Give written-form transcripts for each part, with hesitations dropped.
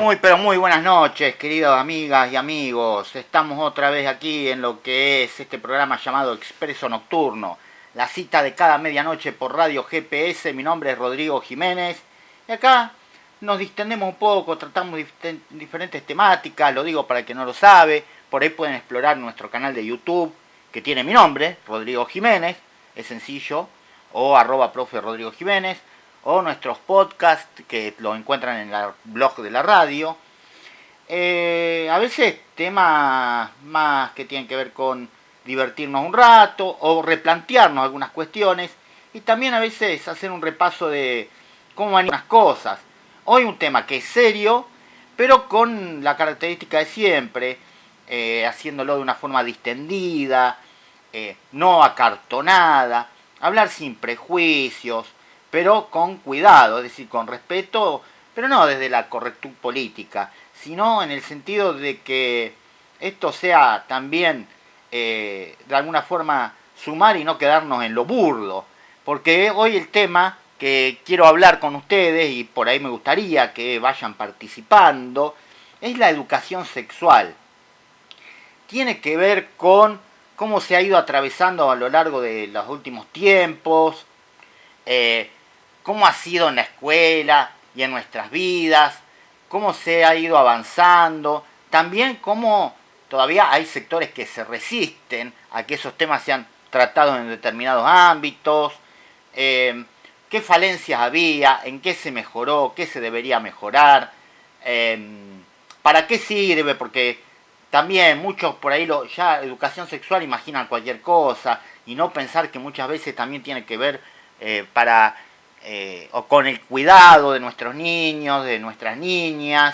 Muy, pero muy buenas noches, queridas amigas y amigos. Estamos otra vez aquí en lo que es este programa llamado Expreso Nocturno. La cita de cada medianoche por Radio GPS. Mi nombre es Rodrigo Jiménez. Y acá nos distendemos un poco, tratamos diferentes temáticas. Lo digo para el que no lo sabe. Por ahí pueden explorar nuestro canal de YouTube, que tiene mi nombre, Rodrigo Jiménez. Es sencillo. O @profe Rodrigo Jiménez. O nuestros podcasts que lo encuentran en el blog de la radio. A veces temas más que tienen que ver con divertirnos un rato o replantearnos algunas cuestiones. Y también a veces hacer un repaso de cómo van las cosas. Hoy un tema que es serio, pero con la característica de siempre, haciéndolo de una forma distendida, no acartonada, hablar sin prejuicios, pero con cuidado, es decir, con respeto, pero no desde la correctud política, sino en el sentido de que esto sea también, de alguna forma, sumar y no quedarnos en lo burdo. Porque hoy el tema que quiero hablar con ustedes, y por ahí me gustaría que vayan participando, es la educación sexual. Tiene que ver con cómo se ha ido atravesando a lo largo de los últimos tiempos, cómo ha sido en la escuela y en nuestras vidas, cómo se ha ido avanzando, también cómo todavía hay sectores que se resisten a que esos temas sean tratados en determinados ámbitos, qué falencias había, en qué se mejoró, qué se debería mejorar, para qué sirve, porque también muchos por ahí ya educación sexual imaginan cualquier cosa y no pensar que muchas veces también tiene que ver o con el cuidado de nuestros niños, de nuestras niñas,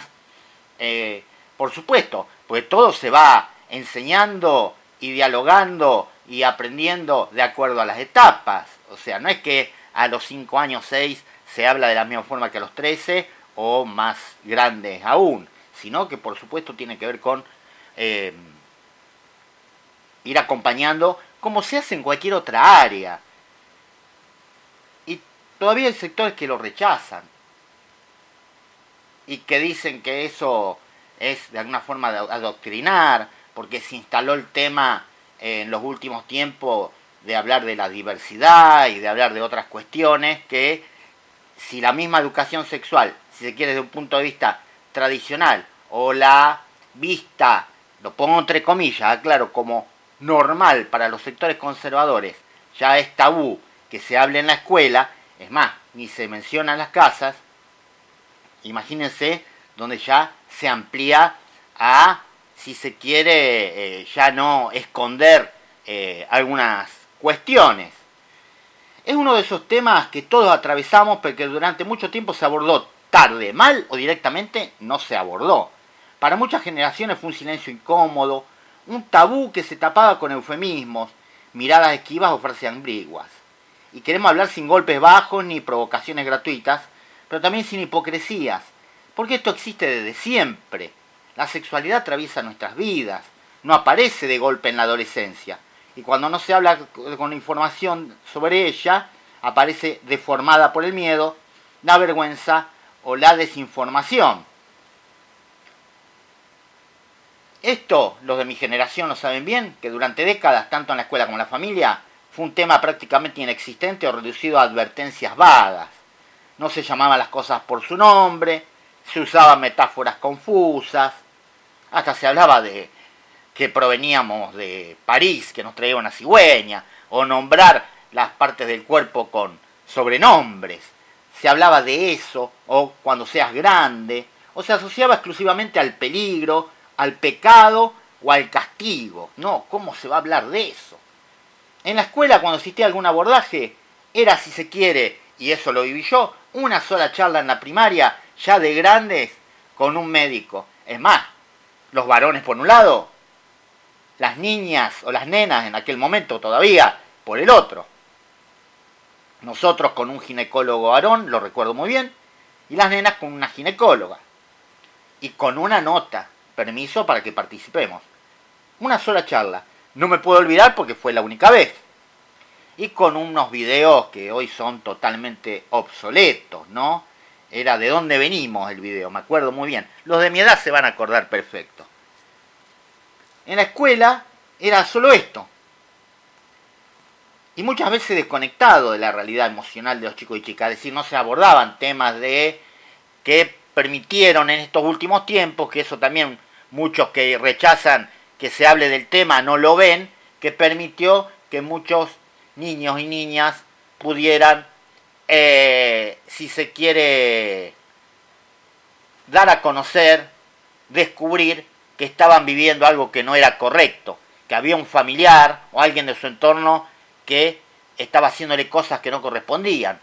por supuesto, porque todo se va enseñando y dialogando y aprendiendo de acuerdo a las etapas. O sea, no es que a los 5 años, 6 se habla de la misma forma que a los 13 o más grandes aún, sino que por supuesto tiene que ver con ir acompañando como se hace en cualquier otra área. Todavía hay sectores que lo rechazan y que dicen que eso es de alguna forma adoctrinar, porque se instaló el tema en los últimos tiempos de hablar de la diversidad y de hablar de otras cuestiones que si la misma educación sexual, si se quiere desde un punto de vista tradicional, o la vista, lo pongo entre comillas, claro, como normal para los sectores conservadores, ya es tabú que se hable en la escuela. Es más, ni se menciona en las casas. Imagínense donde ya se amplía a, si se quiere, ya no esconder algunas cuestiones. Es uno de esos temas que todos atravesamos, pero que durante mucho tiempo se abordó tarde, mal o directamente no se abordó. Para muchas generaciones fue un silencio incómodo, un tabú que se tapaba con eufemismos, miradas esquivas o frases ambiguas. Y queremos hablar sin golpes bajos ni provocaciones gratuitas, pero también sin hipocresías, porque esto existe desde siempre. La sexualidad atraviesa nuestras vidas, no aparece de golpe en la adolescencia, y cuando no se habla con información sobre ella, aparece deformada por el miedo, la vergüenza o la desinformación. Esto, los de mi generación lo saben bien, que durante décadas, tanto en la escuela como en la familia, fue un tema prácticamente inexistente o reducido a advertencias vagas. No se llamaban las cosas por su nombre, se usaban metáforas confusas, hasta se hablaba de que proveníamos de París, que nos traía una cigüeña, o nombrar las partes del cuerpo con sobrenombres. Se hablaba de eso, o cuando seas grande, o se asociaba exclusivamente al peligro, al pecado o al castigo. No, ¿cómo se va a hablar de eso? En la escuela, cuando existía algún abordaje, era, si se quiere, y eso lo viví yo, una sola charla en la primaria, ya de grandes, con un médico. Es más, los varones por un lado, las niñas o las nenas en aquel momento todavía por el otro. Nosotros con un ginecólogo varón, lo recuerdo muy bien, y las nenas con una ginecóloga. Y con una nota, permiso para que participemos. Una sola charla. No me puedo olvidar porque fue la única vez. Y con unos videos que hoy son totalmente obsoletos, ¿no? Era de dónde venimos el video, me acuerdo muy bien. Los de mi edad se van a acordar perfecto. En la escuela era solo esto. Y muchas veces desconectado de la realidad emocional de los chicos y chicas. Es decir, no se abordaban temas de que permitieron en estos últimos tiempos, que eso también muchos que rechazan que se hable del tema no lo ven, que permitió que muchos niños y niñas pudieran, si se quiere, dar a conocer, descubrir que estaban viviendo algo que no era correcto, que había un familiar o alguien de su entorno que estaba haciéndole cosas que no correspondían.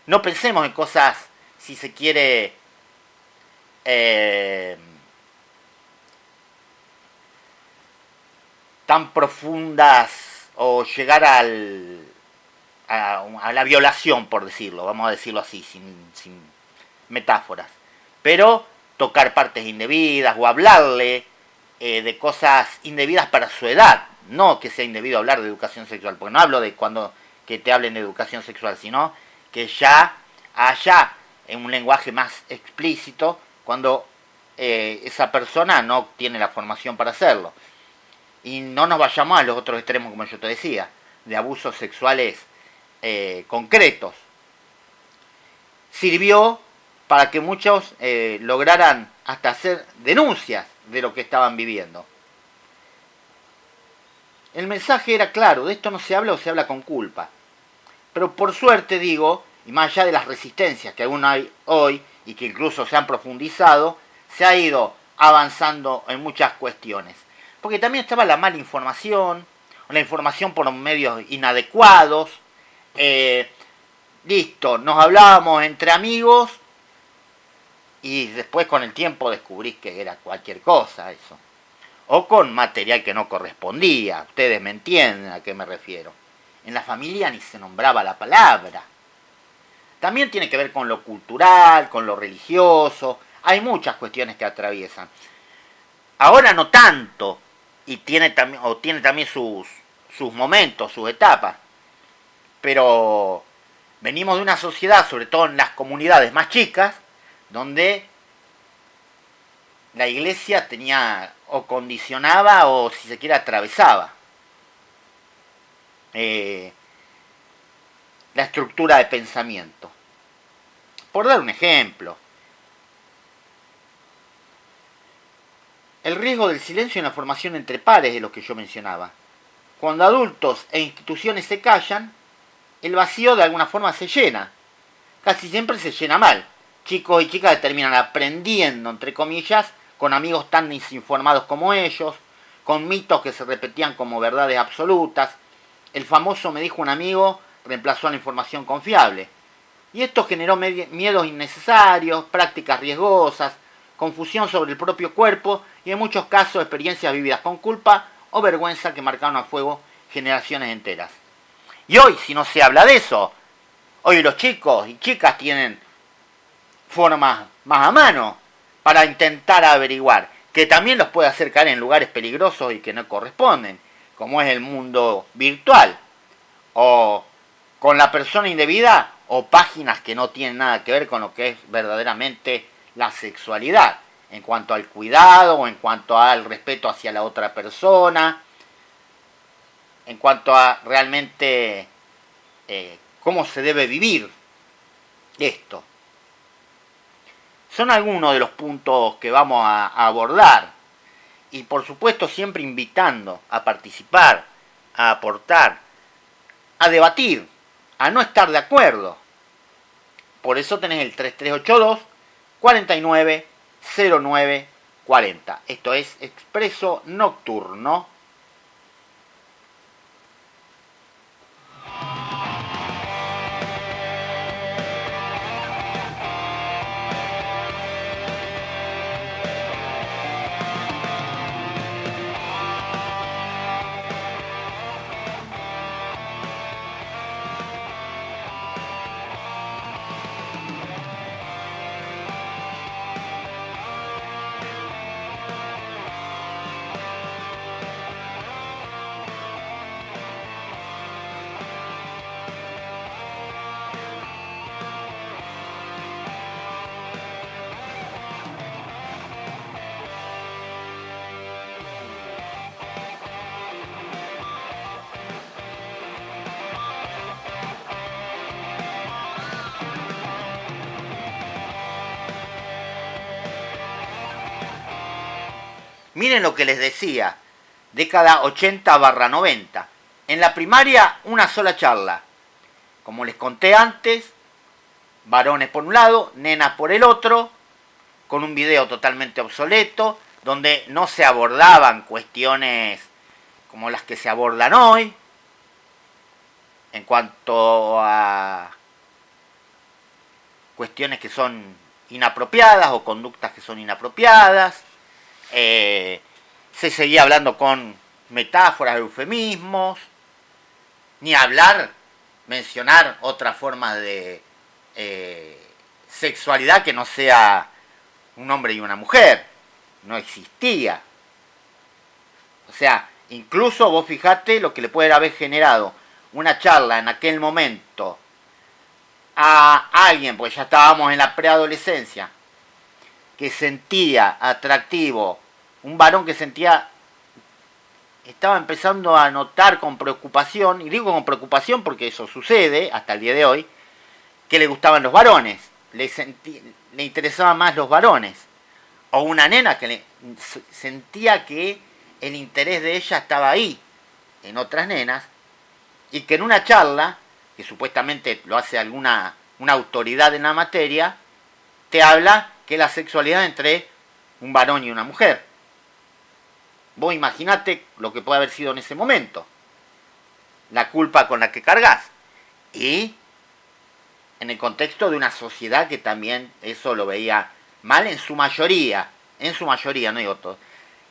No pensemos en cosas, si se quiere, tan profundas o llegar a la violación, por decirlo, vamos a decirlo así, sin metáforas. Pero tocar partes indebidas o hablarle de cosas indebidas para su edad. No que sea indebido hablar de educación sexual, porque no hablo de cuando que te hablen de educación sexual, sino que ya haya en un lenguaje más explícito cuando esa persona no tiene la formación para hacerlo. Y no nos vayamos a los otros extremos, como yo te decía, de abusos sexuales concretos. Sirvió para que muchos lograran hasta hacer denuncias de lo que estaban viviendo. El mensaje era claro, de esto no se habla o se habla con culpa. Pero por suerte digo, y más allá de las resistencias que aún hay hoy y que incluso se han profundizado, se ha ido avanzando en muchas cuestiones. Porque también estaba la mala información, la información por medios inadecuados. Listo, nos hablábamos entre amigos y después con el tiempo descubrí que era cualquier cosa eso. O con material que no correspondía. Ustedes me entienden a qué me refiero. En la familia ni se nombraba la palabra. También tiene que ver con lo cultural, con lo religioso. Hay muchas cuestiones que atraviesan. Ahora no tanto. Y tiene también sus momentos, sus etapas. Pero venimos de una sociedad, sobre todo en las comunidades más chicas, donde la iglesia tenía o condicionaba o si se quiere atravesaba la estructura de pensamiento. Por dar un ejemplo, el riesgo del silencio en la formación entre pares de lo que yo mencionaba. Cuando adultos e instituciones se callan, el vacío de alguna forma se llena. Casi siempre se llena mal. Chicos y chicas terminan aprendiendo, entre comillas, con amigos tan desinformados como ellos, con mitos que se repetían como verdades absolutas. El famoso "me dijo un amigo" reemplazó a la información confiable. Y esto generó miedos innecesarios, prácticas riesgosas, confusión sobre el propio cuerpo y en muchos casos experiencias vividas con culpa o vergüenza que marcaron a fuego generaciones enteras. Y hoy, si no se habla de eso, hoy los chicos y chicas tienen formas más a mano para intentar averiguar, que también los puede hacer caer en lugares peligrosos y que no corresponden, como es el mundo virtual, o con la persona indebida, o páginas que no tienen nada que ver con lo que es verdaderamente la sexualidad, en cuanto al cuidado, o en cuanto al respeto hacia la otra persona, en cuanto a realmente cómo se debe vivir esto. Son algunos de los puntos que vamos a abordar y por supuesto siempre invitando a participar, a aportar, a debatir, a no estar de acuerdo. Por eso tenés el 3382 49 09 40. Esto es Expreso Nocturno. Miren lo que les decía, década 80/90. En la primaria, una sola charla. Como les conté antes, varones por un lado, nenas por el otro, con un video totalmente obsoleto, donde no se abordaban cuestiones como las que se abordan hoy, en cuanto a cuestiones que son inapropiadas o conductas que son inapropiadas. Se seguía hablando con metáforas, eufemismos, ni hablar, mencionar otras formas de sexualidad que no sea un hombre y una mujer. No existía. O sea, incluso vos fijate lo que le puede haber generado una charla en aquel momento a alguien, porque ya estábamos en la preadolescencia, que sentía atractivo, un varón que estaba empezando a notar con preocupación, y digo con preocupación porque eso sucede hasta el día de hoy, que le gustaban los varones, le interesaban más los varones, o una nena que sentía que el interés de ella estaba ahí, en otras nenas, y que en una charla, que supuestamente lo hace una autoridad en la materia, te habla que la sexualidad entre un varón y una mujer. Vos imaginate lo que puede haber sido en ese momento, la culpa con la que cargas, y en el contexto de una sociedad que también eso lo veía mal en su mayoría, no digo todo.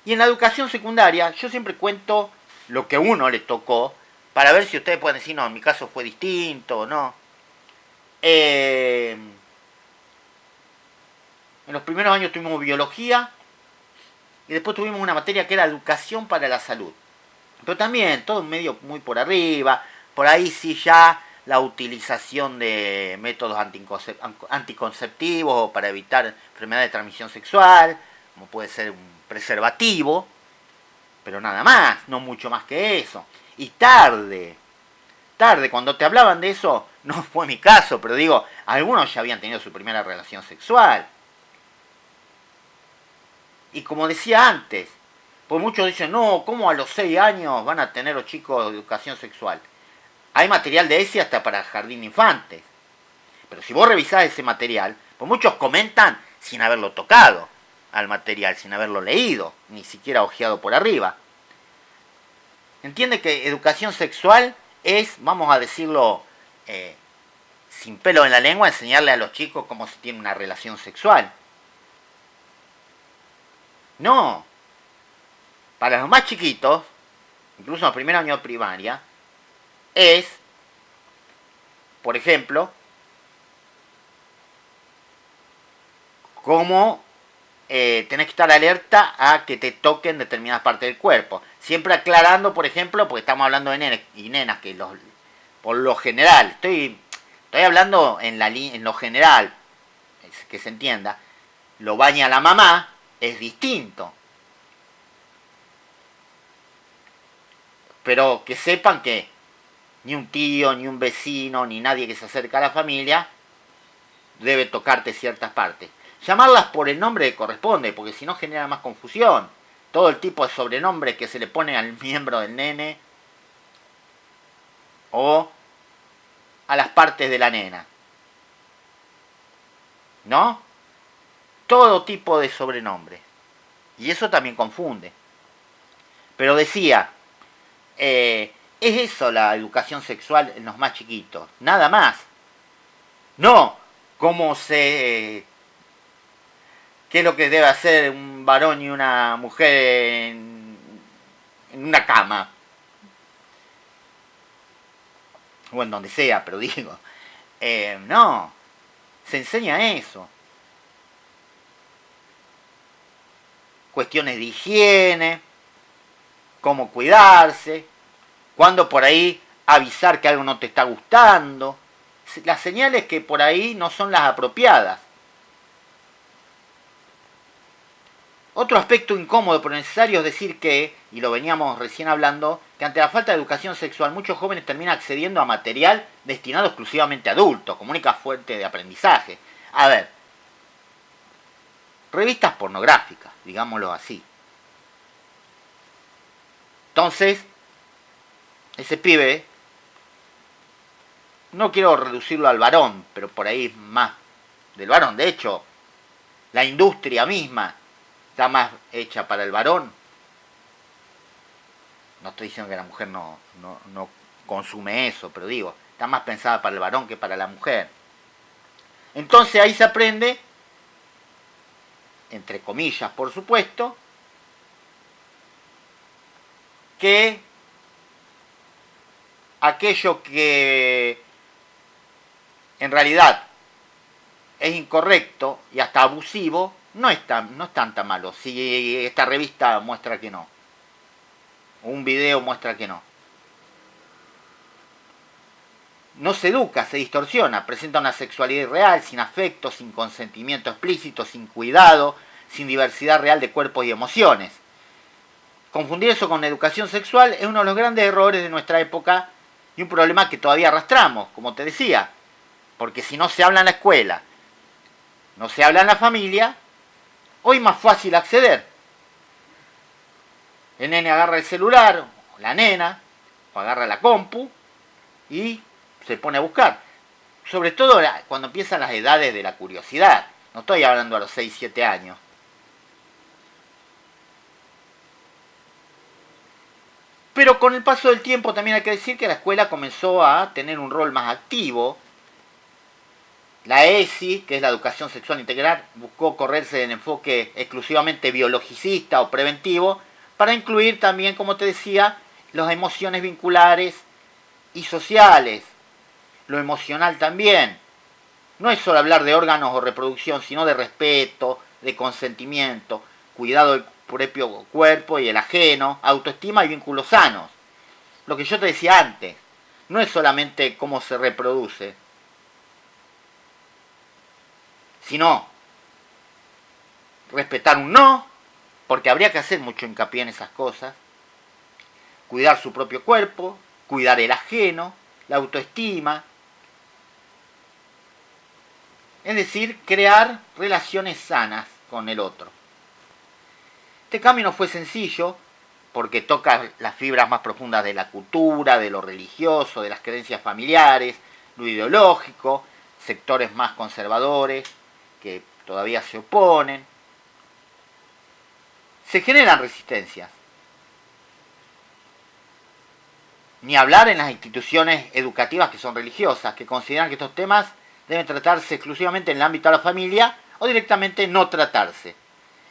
Y en la educación secundaria yo siempre cuento lo que a uno le tocó, para ver si ustedes pueden decir, no, en mi caso fue distinto o no. En los primeros años tuvimos biología y después tuvimos una materia que era educación para la salud. Pero también todo medio muy por arriba, por ahí sí ya la utilización de métodos anticonceptivos para evitar enfermedades de transmisión sexual, como puede ser un preservativo, pero nada más, no mucho más que eso. Y tarde, cuando te hablaban de eso, no fue mi caso, pero digo, algunos ya habían tenido su primera relación sexual. Y como decía antes, pues muchos dicen, no, ¿cómo a los 6 años van a tener los chicos educación sexual? Hay material de ese hasta para jardín de infantes. Pero si vos revisás ese material, pues muchos comentan sin haberlo tocado al material, sin haberlo leído, ni siquiera ojeado por arriba. Entiende que educación sexual es, vamos a decirlo sin pelo en la lengua, enseñarle a los chicos cómo se tiene una relación sexual. No. Para los más chiquitos, incluso en los primeros años de primaria, es, por ejemplo, cómo tenés que estar alerta a que te toquen determinadas partes del cuerpo. Siempre aclarando, por ejemplo, porque estamos hablando de nenes y nenas que por lo general, estoy hablando en lo general, que se entienda, lo baña la mamá, es distinto. Pero que sepan que ni un tío, ni un vecino, ni nadie que se acerca a la familia debe tocarte ciertas partes. Llamarlas por el nombre que corresponde, porque si no genera más confusión. Todo el tipo de sobrenombres que se le pone al miembro del nene o a las partes de la nena. ¿No? Todo tipo de sobrenombres. Y eso también confunde. Pero decía, es eso la educación sexual en los más chiquitos. Nada más. No, qué es lo que debe hacer un varón y una mujer en una cama. O en donde sea, pero digo. No, se enseña eso. Cuestiones de higiene, cómo cuidarse, cuándo por ahí avisar que algo no te está gustando. Las señales que por ahí no son las apropiadas. Otro aspecto incómodo pero necesario es decir que, y lo veníamos recién hablando, que ante la falta de educación sexual muchos jóvenes terminan accediendo a material destinado exclusivamente a adultos, como única fuente de aprendizaje. A ver, revistas pornográficas, digámoslo así. Entonces, ese pibe, no quiero reducirlo al varón, pero por ahí es más del varón. De hecho, la industria misma está más hecha para el varón. No estoy diciendo que la mujer no consume eso, pero digo, está más pensada para el varón que para la mujer. Entonces ahí se aprende, entre comillas por supuesto, que aquello que en realidad es incorrecto y hasta abusivo no es tan malo. Si esta revista muestra que no, o un video muestra que no. No se educa, se distorsiona, presenta una sexualidad irreal, sin afecto, sin consentimiento explícito, sin cuidado, sin diversidad real de cuerpos y emociones. Confundir eso con educación sexual es uno de los grandes errores de nuestra época y un problema que todavía arrastramos, como te decía, porque si no se habla en la escuela, no se habla en la familia, hoy es más fácil acceder. El nene agarra el celular, o la nena, o agarra la compu y se pone a buscar. Sobre todo cuando empiezan las edades de la curiosidad. No estoy hablando a los 6, 7 años. Pero con el paso del tiempo también hay que decir que la escuela comenzó a tener un rol más activo. La ESI, que es la educación sexual integral, buscó correrse del enfoque exclusivamente biologicista o preventivo para incluir también, como te decía, las emociones vinculares y sociales. Lo emocional también. No es solo hablar de órganos o reproducción, sino de respeto, de consentimiento, cuidado del propio cuerpo y el ajeno, autoestima y vínculos sanos. Lo que yo te decía antes, no es solamente cómo se reproduce, sino respetar un no, porque habría que hacer mucho hincapié en esas cosas, cuidar su propio cuerpo, cuidar el ajeno, la autoestima, es decir, crear relaciones sanas con el otro. Este camino fue sencillo porque toca las fibras más profundas de la cultura, de lo religioso, de las creencias familiares, lo ideológico, sectores más conservadores que todavía se oponen. Se generan resistencias. Ni hablar en las instituciones educativas que son religiosas, que consideran que estos temas deben tratarse exclusivamente en el ámbito de la familia o directamente no tratarse.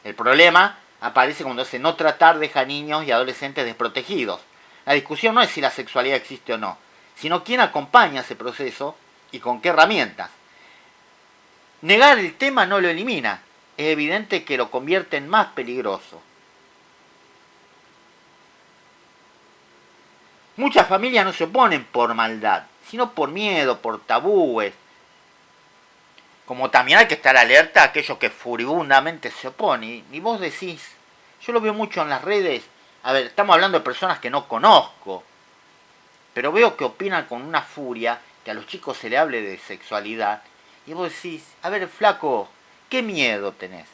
El problema aparece cuando ese no tratar deja a niños y adolescentes desprotegidos. La discusión no es si la sexualidad existe o no, sino quién acompaña ese proceso y con qué herramientas. Negar el tema no lo elimina, es evidente que lo convierte en más peligroso. Muchas familias no se oponen por maldad, sino por miedo, por tabúes. Como también hay que estar alerta a aquellos que furibundamente se oponen. Y vos decís, yo lo veo mucho en las redes, a ver, estamos hablando de personas que no conozco, pero veo que opinan con una furia, que a los chicos se le hable de sexualidad, y vos decís, a ver, flaco, ¿qué miedo tenés?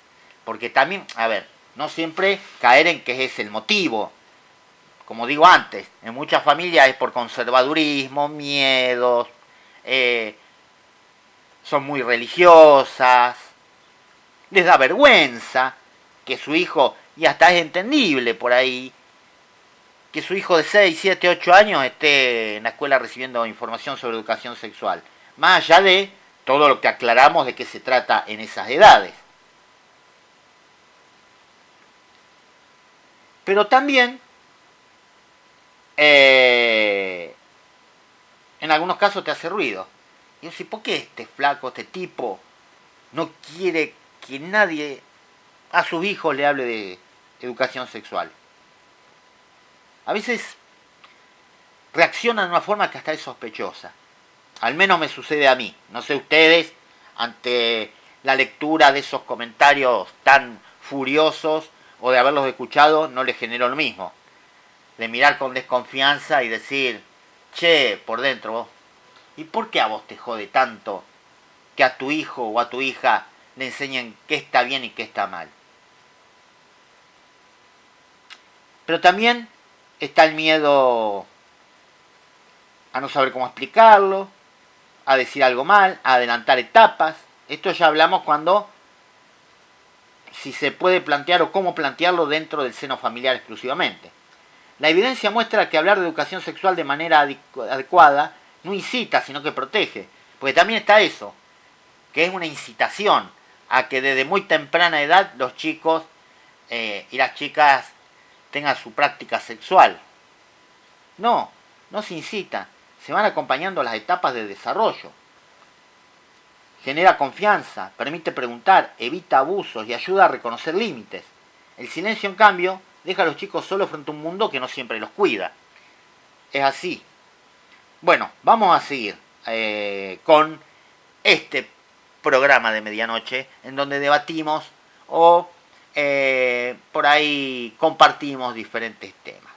Porque también, a ver, no siempre caer en que es el motivo. Como digo antes, en muchas familias es por conservadurismo, miedos, son muy religiosas, les da vergüenza que su hijo, y hasta es entendible por ahí, que su hijo de 6, 7, 8 años esté en la escuela recibiendo información sobre educación sexual. Más allá de todo lo que aclaramos de qué se trata en esas edades. Pero también, en algunos casos te hace ruido. Y yo sé, ¿por qué este flaco, este tipo, no quiere que nadie a sus hijos le hable de educación sexual? A veces reaccionan de una forma que hasta es sospechosa. Al menos me sucede a mí. No sé ustedes, ante la lectura de esos comentarios tan furiosos o de haberlos escuchado, no les generó lo mismo. De mirar con desconfianza y decir, che, por dentro vos, ¿y por qué a vos te jode tanto que a tu hijo o a tu hija le enseñen qué está bien y qué está mal? Pero también Está el miedo a no saber cómo explicarlo, a decir algo mal, a adelantar etapas. Esto ya hablamos cuando, si se puede plantear o cómo plantearlo dentro del seno familiar exclusivamente. La evidencia muestra que hablar de educación sexual de manera adecuada no incita, sino que protege. Porque también está eso, que es una incitación a que desde muy temprana edad los chicos y las chicas tengan su práctica sexual. No se incita, se van acompañando las etapas de desarrollo. Genera confianza, permite preguntar, evita abusos y ayuda a reconocer límites. El silencio, en cambio, deja a los chicos solos frente a un mundo que no siempre los cuida. Es así. Bueno, vamos a seguir con este programa de medianoche en donde debatimos o por ahí compartimos diferentes temas.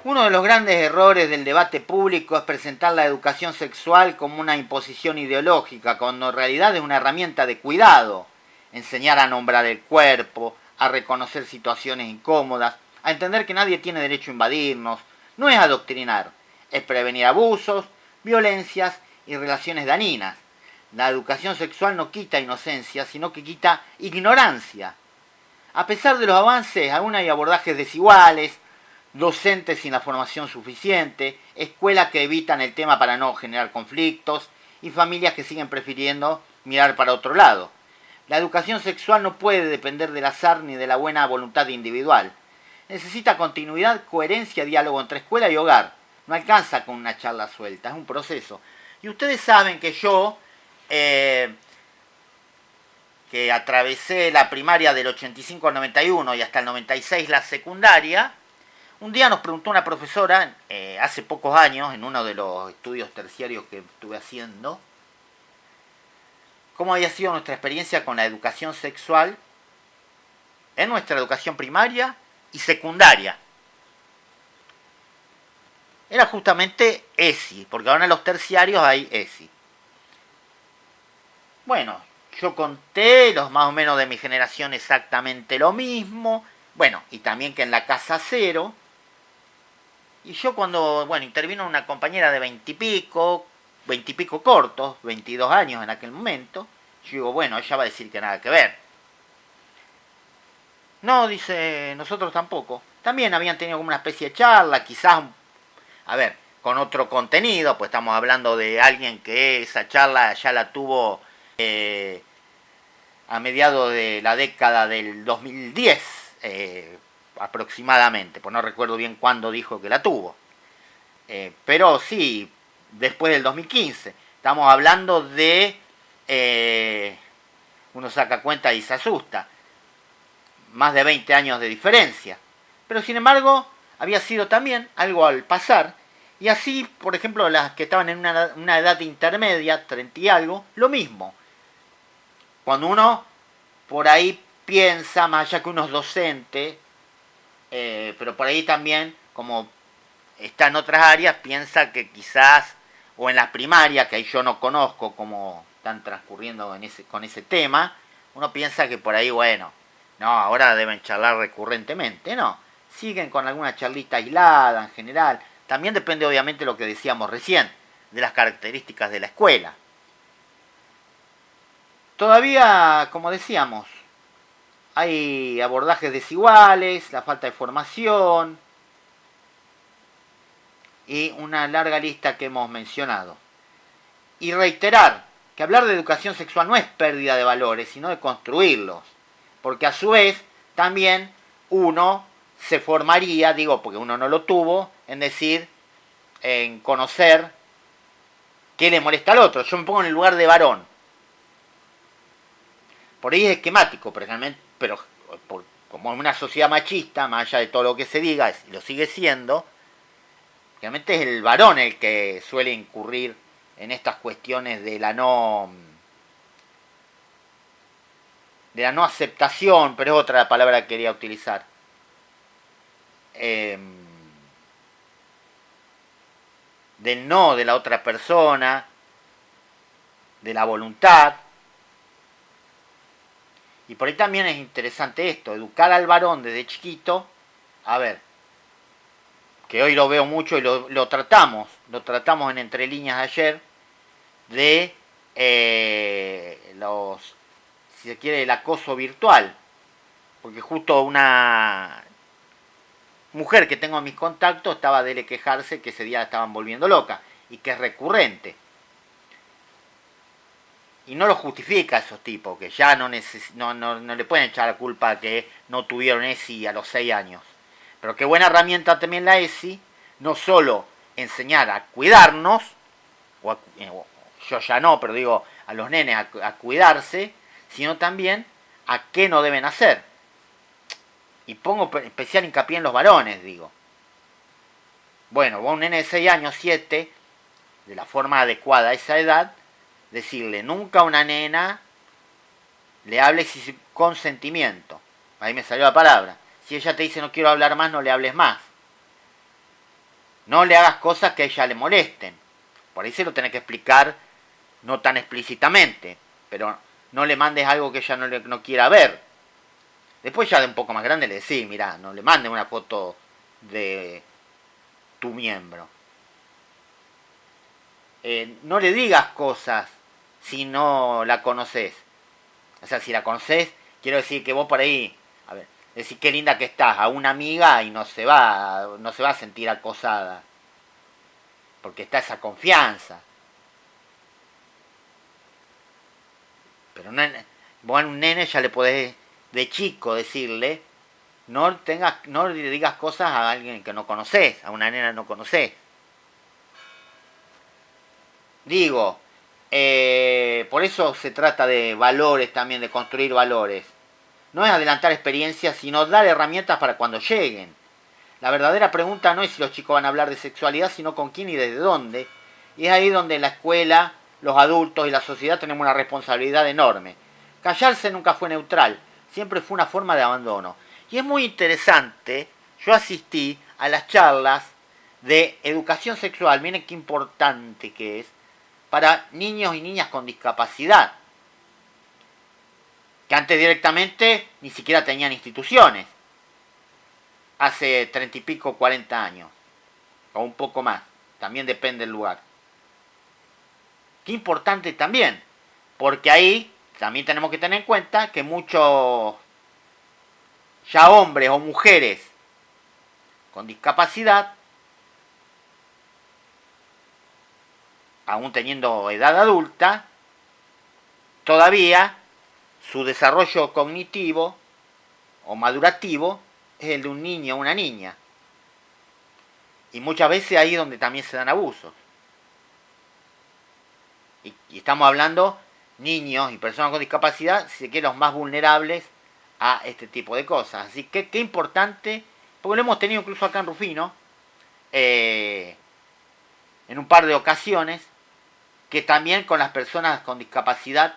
Uno de los grandes errores del debate público es presentar la educación sexual como una imposición ideológica, cuando en realidad es una herramienta de cuidado. Enseñar a nombrar el cuerpo, a reconocer situaciones incómodas, a entender que nadie tiene derecho a invadirnos, no es adoctrinar, es prevenir abusos, violencias y relaciones dañinas. La educación sexual no quita inocencia, sino que quita ignorancia. A pesar de los avances, aún hay abordajes desiguales, docentes sin la formación suficiente, escuelas que evitan el tema para no generar conflictos y familias que siguen prefiriendo mirar para otro lado. La educación sexual no puede depender del azar ni de la buena voluntad individual. Necesita continuidad, coherencia, diálogo entre escuela y hogar. No alcanza con una charla suelta, es un proceso. Y ustedes saben que yo, que atravesé la primaria del 85 al 91 y hasta el 96 la secundaria, un día nos preguntó una profesora, hace pocos años, en uno de los estudios terciarios que estuve haciendo, cómo había sido nuestra experiencia con la educación sexual en nuestra educación primaria y secundaria. Era justamente ESI, porque ahora en los terciarios hay ESI. Bueno, yo conté los más o menos de mi generación exactamente lo mismo, bueno, y también que en la casa cero. Y yo cuando, intervino una compañera de 20 y pico cortos, 22 años en aquel momento, yo digo, bueno, ella va a decir que nada que ver. No, dice, nosotros tampoco. También habían tenido como una especie de charla, quizás, con otro contenido, pues estamos hablando de alguien que esa charla ya la tuvo a mediados de la década del 2010, aproximadamente, pues no recuerdo bien cuándo dijo que la tuvo, pero sí, después del 2015, estamos hablando de, uno saca cuenta y se asusta, más de 20 años de diferencia, pero sin embargo había sido también algo al pasar, y así, por ejemplo, las que estaban en una edad intermedia, 30 y algo, lo mismo. Cuando uno por ahí piensa, más allá que uno es docente, pero por ahí también, como está en otras áreas, piensa que quizás, o en las primarias, que ahí yo no conozco cómo están transcurriendo con ese tema, uno piensa que por ahí, bueno, no, ahora deben charlar recurrentemente, no, siguen con alguna charlita aislada en general, también depende obviamente de lo que decíamos recién, de las características de la escuela. Todavía, como decíamos, hay abordajes desiguales, la falta de formación y una larga lista que hemos mencionado. Y reiterar que hablar de educación sexual no es pérdida de valores, sino de construirlos. Porque a su vez también uno se formaría, digo porque uno no lo tuvo, en decir, en conocer qué le molesta al otro. Yo me pongo en el lugar de varón. Por ahí es esquemático, pero como en una sociedad machista, más allá de todo lo que se diga, y lo sigue siendo, realmente es el varón el que suele incurrir en estas cuestiones de la no aceptación, pero es otra palabra que quería utilizar. Del no de la otra persona, de la voluntad. Y por ahí también es interesante esto, educar al varón desde chiquito, a ver, que hoy lo veo mucho y lo tratamos en Entre Líneas ayer, de si se quiere, el acoso virtual. Porque justo una mujer que tengo en mis contactos estaba de quejarse que ese día la estaban volviendo loca y que es recurrente. Y no lo justifica a esos tipos, que ya no le pueden echar la culpa a que no tuvieron ESI a los 6 años. Pero qué buena herramienta también la ESI, no solo enseñar a cuidarnos, yo ya no, pero digo a los nenes a cuidarse, sino también a qué no deben hacer. Y pongo especial hincapié en los varones, digo. Bueno, vos un nene de 6 años, 7, de la forma adecuada a esa edad, decirle nunca a una nena le hables sin consentimiento. Ahí me salió la palabra. Si ella te dice no quiero hablar más, no le hables más. No le hagas cosas que a ella le molesten. Por ahí se lo tenés que explicar, no tan explícitamente, pero no le mandes algo que ella no quiera ver. Después ya de un poco más grande le decís, mirá, no le mandes una foto de tu miembro. No le digas cosas si no la conoces. O sea, si la conoces, quiero decir que vos por ahí, a ver, decir qué linda que estás a una amiga y no se va a sentir acosada. Porque está esa confianza. Pero vos a un nene ya le podés de chico decirle, no le digas cosas a alguien que no conoces, a una nena que no conoces. Digo, por eso se trata de valores también, de construir valores. No es adelantar experiencias, sino dar herramientas para cuando lleguen. La verdadera pregunta no es si los chicos van a hablar de sexualidad, sino con quién y desde dónde. Y es ahí donde la escuela, los adultos y la sociedad tenemos una responsabilidad enorme. Callarse nunca fue neutral, siempre fue una forma de abandono. Y es muy interesante, yo asistí a las charlas de educación sexual, miren qué importante que es, para niños y niñas con discapacidad, que antes directamente ni siquiera tenían instituciones, hace 30 y pico, 40 años, o un poco más, también depende del lugar. Qué importante también, porque ahí también tenemos que tener en cuenta que muchos ya hombres o mujeres con discapacidad, aún teniendo edad adulta, todavía su desarrollo cognitivo o madurativo es el de un niño o una niña. Y muchas veces ahí es donde también se dan abusos. Y estamos hablando niños y personas con discapacidad, si que los más vulnerables a este tipo de cosas. Así que qué importante, porque lo hemos tenido incluso acá en Rufino, en un par de ocasiones, que también con las personas con discapacidad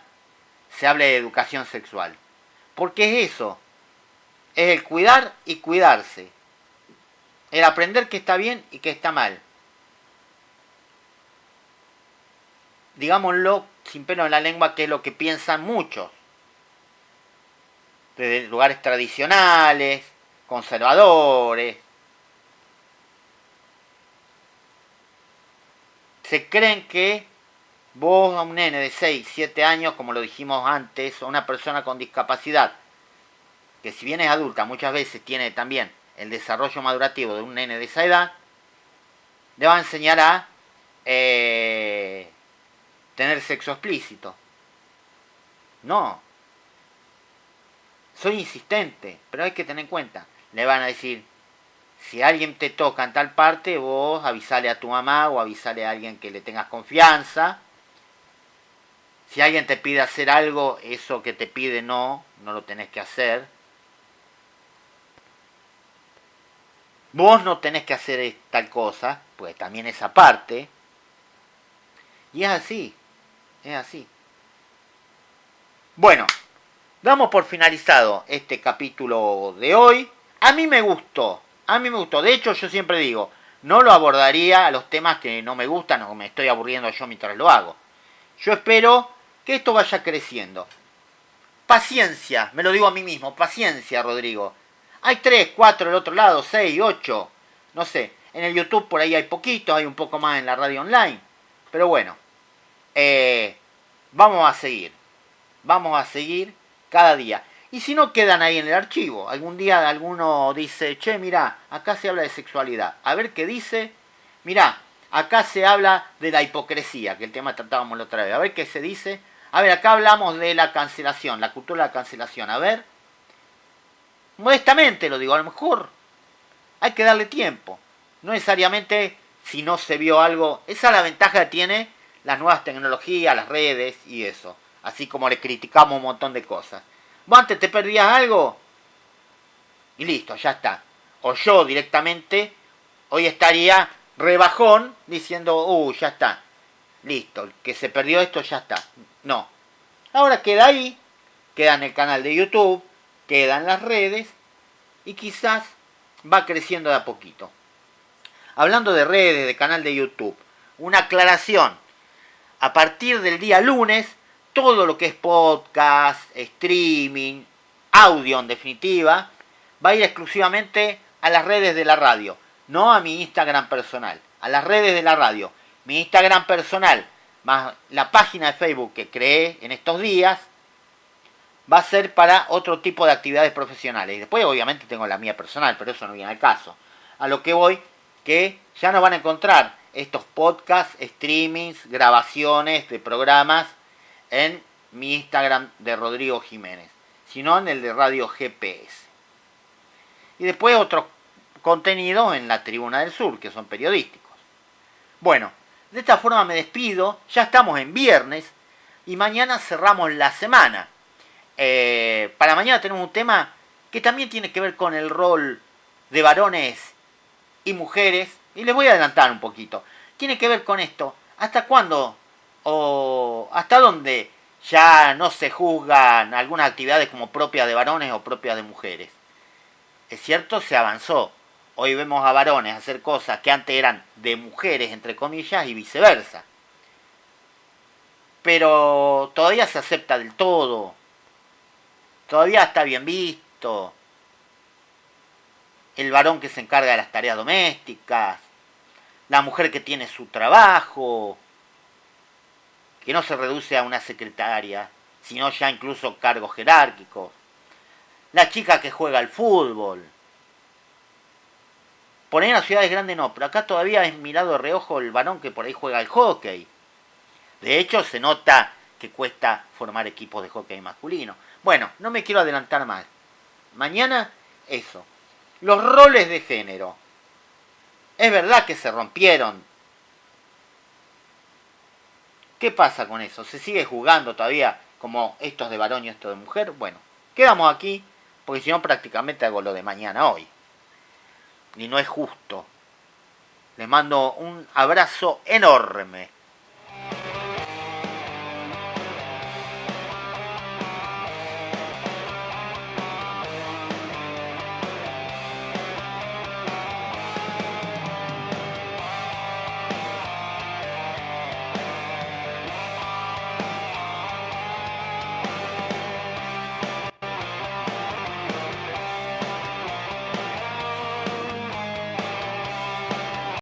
se hable de educación sexual. Porque es eso, es el cuidar y cuidarse. El aprender qué está bien y qué está mal. Digámoslo sin pelo en la lengua, que es lo que piensan muchos. Desde lugares tradicionales, conservadores. Se creen que vos a un nene de 6, 7 años, como lo dijimos antes, o una persona con discapacidad, que si bien es adulta, muchas veces tiene también el desarrollo madurativo de un nene de esa edad, le va a enseñar a tener sexo explícito. No. Soy insistente, pero hay que tener en cuenta. Le van a decir, si alguien te toca en tal parte, vos avisale a tu mamá o avisale a alguien que le tengas confianza. Si alguien te pide hacer algo, eso que te pide no lo tenés que hacer. Vos no tenés que hacer tal cosa, pues también esa parte. Y es así, es así. Bueno, damos por finalizado este capítulo de hoy. A mí me gustó. De hecho, yo siempre digo, no lo abordaría a los temas que no me gustan o me estoy aburriendo yo mientras lo hago. Yo espero que esto vaya creciendo. Paciencia, me lo digo a mí mismo, paciencia, Rodrigo. Hay 3, 4 del otro lado, 6, 8, no sé. En el YouTube por ahí hay poquitos, hay un poco más en la radio online. Pero bueno, vamos a seguir cada día. Y si no, quedan ahí en el archivo. Algún día alguno dice, che, mirá, acá se habla de sexualidad. A ver qué dice. Mirá, acá se habla de la hipocresía, que el tema tratábamos la otra vez. A ver qué se dice. A ver, acá hablamos de la cancelación, la cultura de la cancelación. A ver, modestamente lo digo, a lo mejor hay que darle tiempo. No necesariamente si no se vio algo. Esa es la ventaja que tiene las nuevas tecnologías, las redes y eso. Así como le criticamos un montón de cosas. Vos antes te perdías algo y listo, ya está. O yo directamente hoy estaría rebajón diciendo, ya está. Listo, el que se perdió esto ya está. No. Ahora queda ahí, queda en el canal de YouTube, queda en las redes y quizás va creciendo de a poquito. Hablando de redes, de canal de YouTube, una aclaración. A partir del día lunes, todo lo que es podcast, streaming, audio en definitiva, va a ir exclusivamente a las redes de la radio, no a mi Instagram personal, a las redes de la radio. Mi Instagram personal, más la página de Facebook que creé en estos días, va a ser para otro tipo de actividades profesionales. Y después obviamente tengo la mía personal, pero eso no viene al caso. A lo que voy, que ya no van a encontrar estos podcasts, streamings, grabaciones de programas en mi Instagram de Rodrigo Jiménez, sino en el de Radio GPS. Y después otros contenidos en la Tribuna del Sur, que son periodísticos. Bueno, de esta forma me despido, ya estamos en viernes y mañana cerramos la semana. Para mañana tenemos un tema que también tiene que ver con el rol de varones y mujeres, y les voy a adelantar un poquito. Tiene que ver con esto, ¿hasta cuándo o hasta dónde ya no se juzgan algunas actividades como propias de varones o propias de mujeres? Es cierto, se avanzó. Hoy vemos a varones hacer cosas que antes eran de mujeres, entre comillas, y viceversa. Pero todavía se acepta del todo. Todavía está bien visto. El varón que se encarga de las tareas domésticas. La mujer que tiene su trabajo. Que no se reduce a una secretaria, sino ya incluso cargos jerárquicos. La chica que juega al fútbol. Por ahí en las ciudades grandes no, pero acá todavía es mirado de reojo el varón que por ahí juega al hockey. De hecho, se nota que cuesta formar equipos de hockey masculino. Bueno, no me quiero adelantar más. Mañana, eso. Los roles de género. Es verdad que se rompieron. ¿Qué pasa con eso? ¿Se sigue jugando todavía como estos de varón y estos de mujer? Bueno, quedamos aquí, porque si no prácticamente hago lo de mañana hoy. Y no es justo. Les mando un abrazo enorme.